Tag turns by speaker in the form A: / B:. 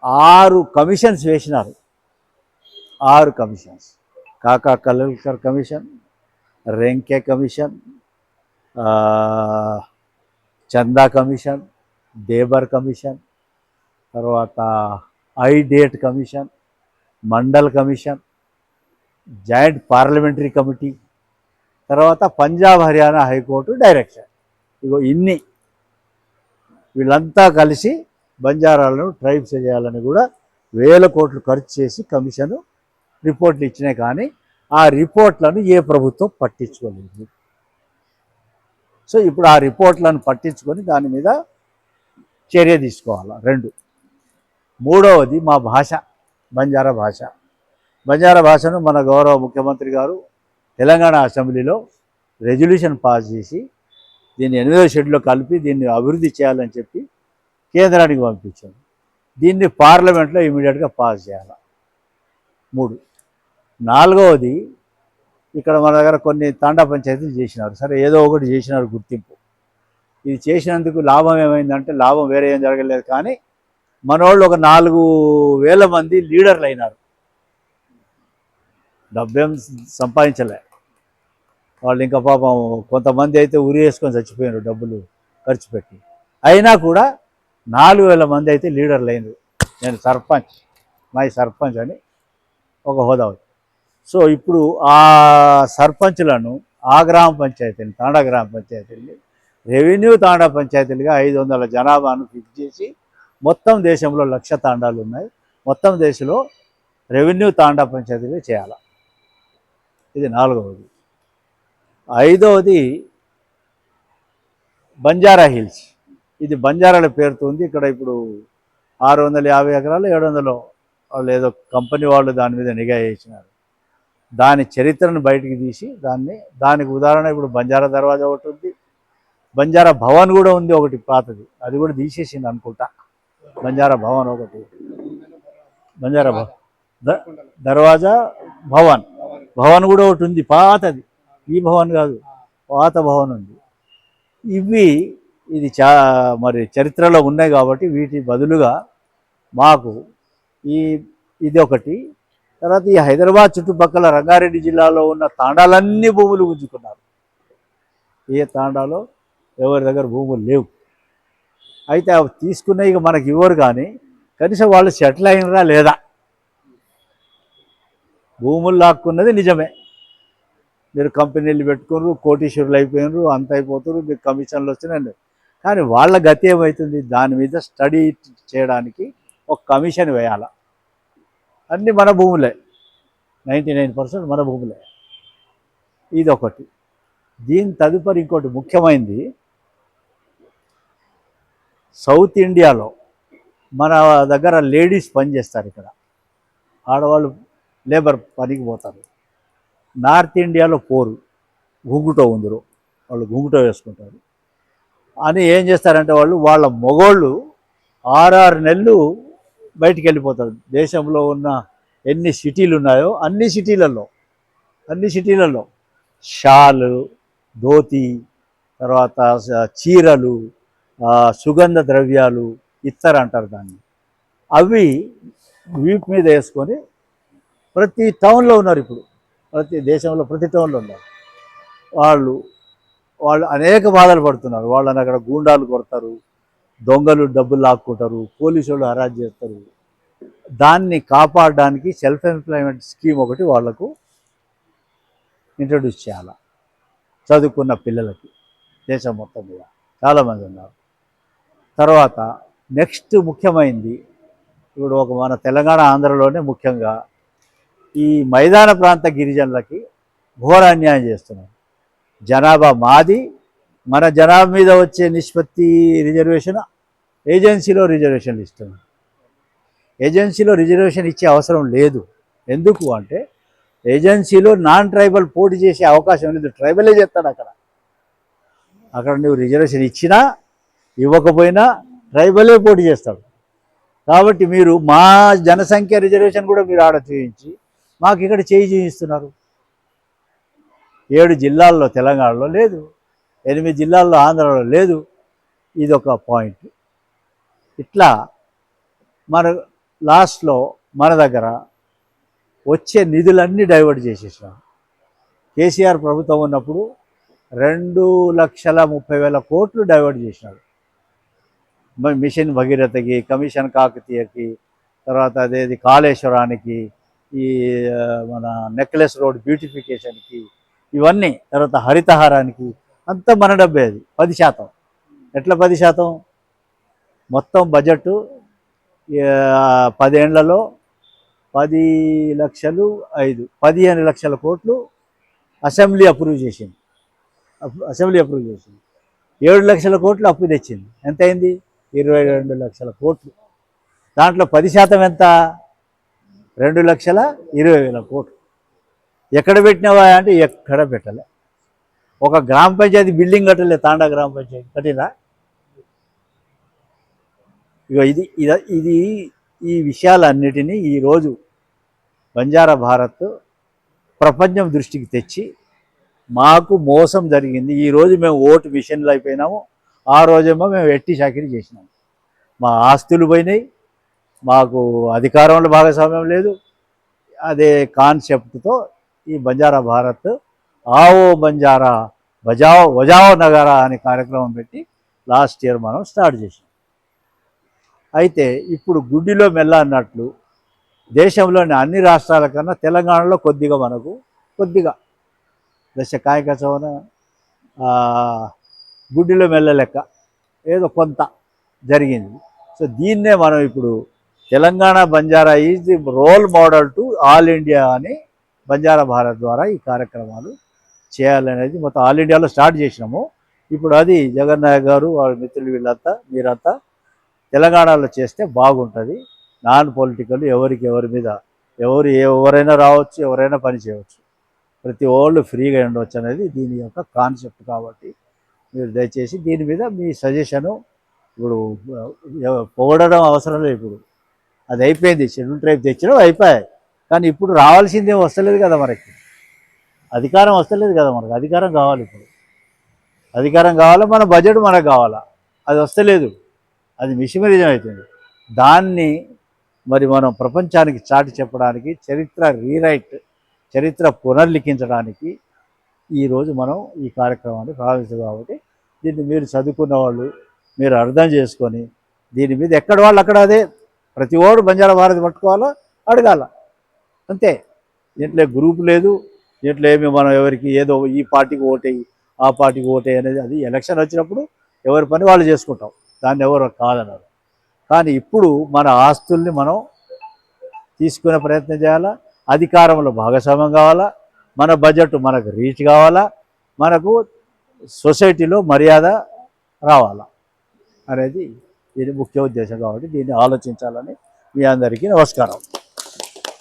A: 6 commissions వేసినారు. 6 commissions. Kaka Kalelkar commission, Renke commission, Chanda commission, Dhebar commission, తర్వాత Idate commission, Mandal commission, joint parliamentary committee, తర్వాత Punjab Haryana high court direction. ఇగో ఇన్ని వీళ్ళంతా కలిసి బంజారాలను ట్రైబ్స్ చేయాలని కూడా వేల కోట్లు ఖర్చు చేసి కమిషను రిపోర్ట్లు ఇచ్చినాయి. కానీ ఆ రిపోర్ట్లను ఏ ప్రభుత్వం పట్టించుకోలేదు. సో ఇప్పుడు ఆ రిపోర్ట్లను పట్టించుకొని దాని మీద చర్య తీసుకోవాలి. 2. మూడవది మా భాష, బంజారా భాష. బంజారా భాషను మన గౌరవ ముఖ్యమంత్రి గారు తెలంగాణ అసెంబ్లీలో రెజల్యూషన్ పాస్ చేసి దీన్ని 8వ షెడ్యూల్లో కలిపి దీన్ని అభివృద్ధి చేయాలని చెప్పి కేంద్రానికి పంపించారు. దీన్ని పార్లమెంట్లో ఇమీడియట్గా పాస్ చేయాలి. 3. 4వది ఇక్కడ మన దగ్గర కొన్ని తాండా పంచాయతీలు చేసినారు. సరే ఏదో ఒకటి చేసినారు గుర్తింపు. ఇది చేసినందుకు లాభం ఏమైందంటే లాభం వేరే ఏం జరగలేదు. కానీ మనోళ్ళు ఒక 4,000 మంది లీడర్లు అయినారు. డబ్బేం సంపాదించలే వాళ్ళు. ఇంకా పాపం కొంతమంది అయితే ఉరి వేసుకొని చచ్చిపోయినారు డబ్బులు ఖర్చు పెట్టి. అయినా కూడా 4,000 మంది అయితే లీడర్లు అయినారు. నేను సర్పంచ్, మై సర్పంచ్ అని ఒక హోదా. సో ఇప్పుడు ఆ సర్పంచ్లను ఆ గ్రామ పంచాయతీని, తాండా గ్రామ పంచాయతీని రెవెన్యూ తాండా పంచాయతీలుగా 500 జనాభాను ఫిక్స్ చేసి, మొత్తం దేశంలో 1,00,000 తాండాలు ఉన్నాయి. మొత్తం దేశంలో రెవెన్యూ తాండా పంచాయతీలు చేయాలి. ఇది 4వది. 5వది బంజారా హిల్స్. ఇది బంజారాల పేరుతో ఉంది. ఇక్కడ ఇప్పుడు 650 ఎకరాలు 700 వాళ్ళు ఏదో కంపెనీ వాళ్ళు దాని మీద నిఘా చేసినారు. దాని చరిత్రను బయటికి తీసి దానికి ఉదాహరణ ఇప్పుడు బంజారా దర్వాజా ఒకటి ఉంది, బంజారా భవన్ కూడా ఉంది ఒకటి పాతది, అది కూడా తీసేసింది అనుకుంటా. బంజారా భవన్ ఒకటి, బంజారా దర్వాజా భవన్ కూడా ఒకటి ఉంది పాతది. ఈ భవన్ కాదు, పాత భవన్ ఉంది. ఇది మరి చరిత్రలో ఉన్నాయి కాబట్టి వీటి బదులుగా మాకు ఇది ఒకటి. తర్వాత ఈ హైదరాబాద్ చుట్టుపక్కల రంగారెడ్డి జిల్లాలో ఉన్న తాండాలన్నీ భూములు గుంజుకున్నారు. ఏ తాండాలో ఎవరి దగ్గర భూములు లేవు. అయితే అవి తీసుకున్న ఇక మనకి ఇవ్వరు. కానీ కనీసం వాళ్ళు సెటిల్ అయినరా లేదా. భూములు లాక్కున్నది నిజమే, మీరు కంపెనీలు పెట్టుకున్నారు, కోటీశ్వరులు అయిపోయినారు, అంత అయిపోతున్నారు, మీకు కమిషన్లు వస్తున్నాయి. కానీ వాళ్ళ గతి ఏమవుతుంది, దాని మీద స్టడీ చేయడానికి ఒక కమిషన్ వేయాలి. అన్నీ మన భూములే, 99% మన భూములే. ఇది ఒకటి. దీని తదుపరి ఇంకోటి ముఖ్యమైనది, సౌత్ ఇండియాలో మన దగ్గర లేడీస్ పనిచేస్తారు. ఇక్కడ ఆడవాళ్ళు లేబర్ పనికి పోతారు. నార్త్ ఇండియాలో పోరు, గుంగుటో ఉందరు, వాళ్ళు గుంగుటో వేసుకుంటారు. అని ఏం చేస్తారంటే వాళ్ళ మొగోళ్ళు 6 నెలలు బయటికి వెళ్ళిపోతారు. దేశంలో ఉన్న ఎన్ని సిటీలు ఉన్నాయో అన్ని సిటీలలో షాలు, ధోతి, తర్వాత చీరలు, సుగంధ ద్రవ్యాలు, ఇత్తర్ అంటారు దాన్ని, అవి వీపు మీద వేసుకొని ప్రతి టౌన్లో ఉన్నారు. ఇప్పుడు ప్రతి దేశంలో ప్రతి టౌన్లో ఉన్నారు. వాళ్ళు అనేక బాధలు పడుతున్నారు. వాళ్ళని అక్కడ గూండాలు కొడతారు, దొంగలు డబ్బులు లాక్కుంటారు, పోలీసు వాళ్ళు హరాజ్ చేస్తారు. దాన్ని కాపాడడానికి సెల్ఫ్ ఎంప్లాయ్మెంట్ స్కీమ్ ఒకటి వాళ్లకు ఇంట్రడ్యూస్ చేయాలి. చదువుకున్న పిల్లలకి దేశం మొత్తం మీద చాలామంది ఉన్నారు. తర్వాత నెక్స్ట్ ముఖ్యమైనది, ఇప్పుడు మన తెలంగాణ ఆంధ్రలోనే ముఖ్యంగా ఈ మైదాన ప్రాంత గిరిజనులకి ఘోర అన్యాయం చేస్తున్నారు. జనాభా మాది, మన జనాభా మీద వచ్చే నిష్పత్తి రిజర్వేషన్ ఏజెన్సీలో రిజర్వేషన్లు ఇస్తున్నారు. ఏజెన్సీలో రిజర్వేషన్ ఇచ్చే అవసరం లేదు. ఎందుకు అంటే ఏజెన్సీలో నాన్ ట్రైబల్ పోటీ చేసే అవకాశం లేదు, ట్రైబలే చేస్తాడు. అక్కడ నువ్వు రిజర్వేషన్ ఇచ్చినా ఇవ్వకపోయినా ట్రైబలే పోటీ చేస్తాడు. కాబట్టి మీరు మా జనసంఖ్య రిజర్వేషన్ కూడా మీరు ఆడ చేయించి మాకు ఇక్కడ చేయిస్తున్నారు. 7 జిల్లాల్లో తెలంగాణలో లేదు, 8 జిల్లాల్లో ఆంధ్రలో లేదు. ఇదొక పాయింట్. ఇట్లా మన లాస్ట్లో మన దగ్గర వచ్చే నిధులన్నీ డైవర్ట్ చేసేసాం. కేసీఆర్ ప్రభుత్వం ఉన్నప్పుడు 2,30,000 కోట్లు డైవర్ట్ చేసినాడు. మిషన్ భగీరథకి, కమిషన్ కాకతీయకి, తర్వాత అదేది కాళేశ్వరానికి, ఈ మన నెక్లెస్ రోడ్ బ్యూటిఫికేషన్కి, ఇవన్నీ, తర్వాత హరితహారానికి అంతా మన డబ్బే. అది 10%. ఎట్లా 10%? మొత్తం బడ్జెట్ 10 ఏళ్లలో 15 లక్షల కోట్లు అసెంబ్లీ అప్రూవ్ చేసింది. 7 లక్షల కోట్లు అప్పు తెచ్చింది. ఎంత అయింది? 22 లక్షల కోట్లు. దాంట్లో 10% ఎంత? 2,20,000 కోట్లు. ఎక్కడ పెట్టినావా అంటే ఎక్కడ పెట్టలే. ఒక గ్రామ పంచాయతీ బిల్డింగ్ కట్టలే. తాండా గ్రామ పంచాయతీ కట్టినా? ఇక ఇది ఈ విషయాలన్నిటినీ ఈరోజు బంజారా భారత్ ప్రపంచం దృష్టికి తెచ్చి మాకు మోసం జరిగింది, ఈరోజు మేము ఓటు మిషన్లు అయిపోయినాము, ఆ రోజేమో మేము ఎట్టి చాకిరీ చేసినాము, మా ఆస్తులు పోయినాయి, మాకు అధికారంలో భాగస్వామ్యం లేదు, అదే కాన్సెప్ట్తో ఈ బంజారా భారత్ ఆవో బంజారా బజావో వజావో నగారా అనే కార్యక్రమం పెట్టి లాస్ట్ ఇయర్ మనం స్టార్ట్ చేసాం. అయితే ఇప్పుడు గుడ్డిలో మెల్ల అన్నట్లు దేశంలోని అన్ని రాష్ట్రాల కన్నా తెలంగాణలో కొద్దిగా దశ కాయక చవన గుడ్డిలో మెల్ల లెక్క ఏదో కొంత జరిగింది. సో దీన్నే మనం ఇప్పుడు Telangana Banjara is the role model to all India అని బంజారా భారత్ ద్వారా ఈ కార్యక్రమాలు చేయాలనేది మొత్తం ఆల్ ఇండియాలో స్టార్ట్ చేసినాము. ఇప్పుడు అది జగన్నాయక్ గారు వాళ్ళ మిత్రులు వీళ్ళంతా మీరంతా తెలంగాణలో చేస్తే బాగుంటుంది. నాన్ పొలిటికల్, ఎవరి మీద ఎవరైనా రావచ్చు, ఎవరైనా పని చేయవచ్చు, ప్రతి వాళ్ళు ఫ్రీగా ఉండవచ్చు అనేది దీని యొక్క కాన్సెప్ట్. కాబట్టి మీరు దయచేసి దీని మీద మీ సజెషను, ఇప్పుడు పొగడడం అవసరం లేదు, ఇప్పుడు అది అయిపోయింది. షెడ్యూల్ ట్రైబ్ తెచ్చినా అయిపోయాయి. కానీ ఇప్పుడు రావాల్సిందేం వస్తలేదు కదా, మనకి అధికారం వస్తలేదు కదా, మనకు అధికారం కావాలి. ఇప్పుడు అధికారం కావాలా, మన బడ్జెట్ మనకు కావాలా, అది వస్తలేదు, అది మిషమరిజం అవుతుంది. దాన్ని మరి మనం ప్రపంచానికి చాటి చెప్పడానికి, చరిత్ర పునర్లిఖించడానికి ఈరోజు మనం ఈ కార్యక్రమాన్ని ప్రారంభిస్తాం. కాబట్టి దీన్ని మీరు చదువుకున్న వాళ్ళు మీరు అర్థం చేసుకొని దీని మీద ఎక్కడ వాళ్ళు అక్కడ అదే ప్రతి ఓడు బంజారా భారత్ పట్టుకోవాలో అడగాల, అంతే. దీంట్లో గ్రూప్ లేదు, దీంట్లో ఏమి మనం ఎవరికి ఏదో ఈ పార్టీకి ఓటేయి ఆ పార్టీకి ఓటేయి అనేది, అది ఎలక్షన్ వచ్చినప్పుడు ఎవరి పని వాళ్ళు చేసుకుంటాం, దాన్ని ఎవరు కాదన్నారు. కానీ ఇప్పుడు మన ఆస్తుల్ని మనం తీసుకునే ప్రయత్నం చేయాలా, అధికారంలో భాగస్వామ్యం కావాలా, మన బడ్జెట్ మనకు రీచ్ కావాలా, మనకు సొసైటీలో మర్యాద రావాలా అనేది దీని ముఖ్య ఉద్దేశం. కాబట్టి దీన్ని ఆలోచించాలని మీ అందరికీ నమస్కారం.